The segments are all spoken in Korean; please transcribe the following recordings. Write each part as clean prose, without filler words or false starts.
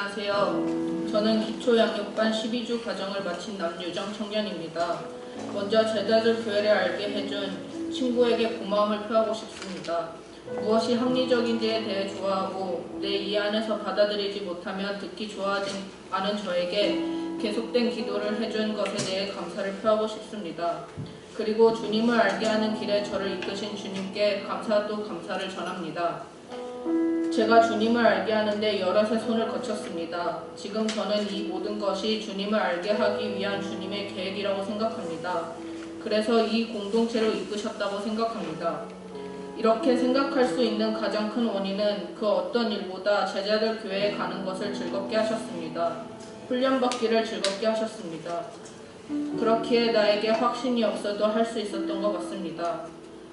안녕하세요. 저는 기초양육반 12주 과정을 마친 남유정 청년입니다. 먼저 제자들 교회를 알게 해준 친구에게 고마움을 표하고 싶습니다. 무엇이 합리적인지에 대해 좋아하고 내 이해 안에서 받아들이지 못하면 듣기 좋아하지 않은 저에게 계속된 기도를 해준 것에 대해 감사를 표하고 싶습니다. 그리고 주님을 알게 하는 길에 저를 이끄신 주님께 감사도 감사를 전합니다. 제가 주님을 알게 하는데 여럿의 손을 거쳤습니다. 지금 저는 이 모든 것이 주님을 알게 하기 위한 주님의 계획이라고 생각합니다. 그래서 이 공동체를 이끄셨다고 생각합니다. 이렇게 생각할 수 있는 가장 큰 원인은 그 어떤 일보다 제자들 교회에 가는 것을 즐겁게 하셨습니다. 훈련받기를 즐겁게 하셨습니다. 그렇기에 나에게 확신이 없어도 할 수 있었던 것 같습니다.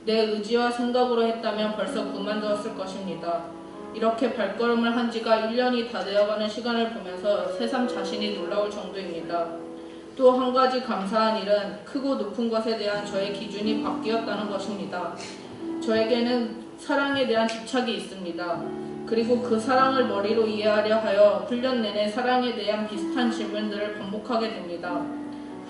내 의지와 생각으로 했다면 벌써 그만두었을 것입니다. 이렇게 발걸음을 한 지가 1년이 다 되어가는 시간을 보면서 새삼 자신이 놀라울 정도입니다. 또 한 가지 감사한 일은 크고 높은 것에 대한 저의 기준이 바뀌었다는 것입니다. 저에게는 사랑에 대한 집착이 있습니다. 그리고 그 사랑을 머리로 이해하려 하여 훈련 내내 사랑에 대한 비슷한 질문들을 반복하게 됩니다.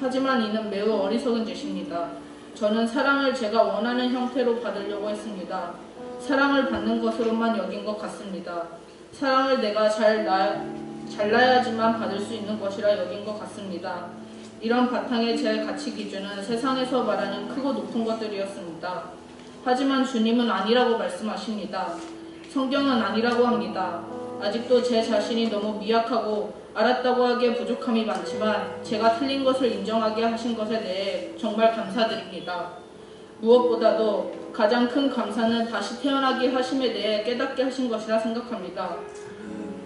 하지만 이는 매우 어리석은 짓입니다. 저는 사랑을 제가 원하는 형태로 받으려고 했습니다. 사랑을 받는 것으로만 여긴 것 같습니다. 사랑을 내가 잘나야지만 받을 수 있는 것이라 여긴 것 같습니다. 이런 바탕의 제 가치 기준은 세상에서 말하는 크고 높은 것들이었습니다. 하지만 주님은 아니라고 말씀하십니다. 성경은 아니라고 합니다. 아직도 제 자신이 너무 미약하고 알았다고 하기에 부족함이 많지만 제가 틀린 것을 인정하게 하신 것에 대해 정말 감사드립니다. 무엇보다도 가장 큰 감사는 다시 태어나게 하심에 대해 깨닫게 하신 것이라 생각합니다.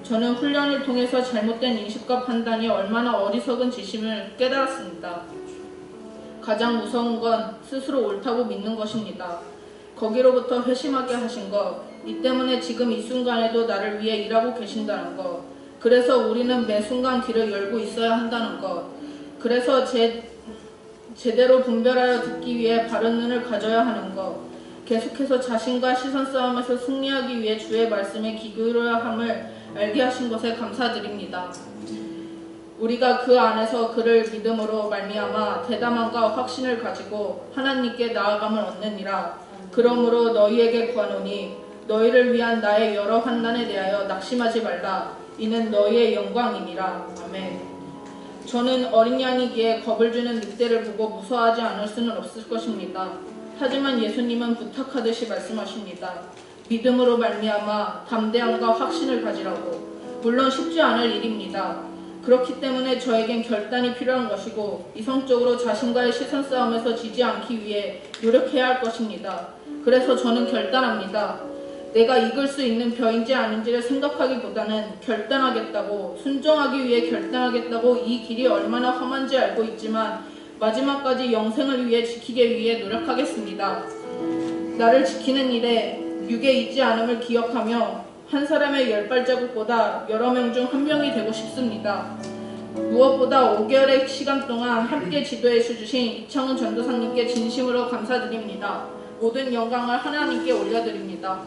저는 훈련을 통해서 잘못된 인식과 판단이 얼마나 어리석은 짓임을 깨달았습니다. 가장 무서운 건 스스로 옳다고 믿는 것입니다. 거기로부터 회심하게 하신 것, 이 때문에 지금 이 순간에도 나를 위해 일하고 계신다는 것, 그래서 우리는 매 순간 길을 열고 있어야 한다는 것, 그래서 제대로 분별하여 듣기 위해 바른 눈을 가져야 하는 것, 계속해서 자신과 시선 싸움에서 승리하기 위해 주의 말씀에 귀 기울여야 함을 알게 하신 것에 감사드립니다. 우리가 그 안에서 그를 믿음으로 말미암아 대담함과 확신을 가지고 하나님께 나아감을 얻느니라. 그러므로 너희에게 구하노니 너희를 위한 나의 여러 환난에 대하여 낙심하지 말라. 이는 너희의 영광이니라. 아멘. 저는 어린 양이기에 겁을 주는 늑대를 보고 무서워하지 않을 수는 없을 것입니다. 하지만 예수님은 부탁하듯이 말씀하십니다. 믿음으로 말미암아 담대함과 확신을 가지라고. 물론 쉽지 않을 일입니다. 그렇기 때문에 저에겐 결단이 필요한 것이고 이성적으로 자신과의 시선 싸움에서 지지 않기 위해 노력해야 할 것입니다. 그래서 저는 결단합니다. 내가 이길 수 있는 벼인지 아닌지를 생각하기보다는 결단하겠다고, 순종하기 위해 결단하겠다고. 이 길이 얼마나 험한지 알고 있지만 마지막까지 영생을 위해 지키기 위해 노력하겠습니다. 나를 지키는 일에 육에 있지 않음을 기억하며 한 사람의 10발자국보다 여러 명 중 한 명이 되고 싶습니다. 무엇보다 5개월의 시간 동안 함께 지도해 주신 이창훈 전도사님께 진심으로 감사드립니다. 모든 영광을 하나님께 올려드립니다.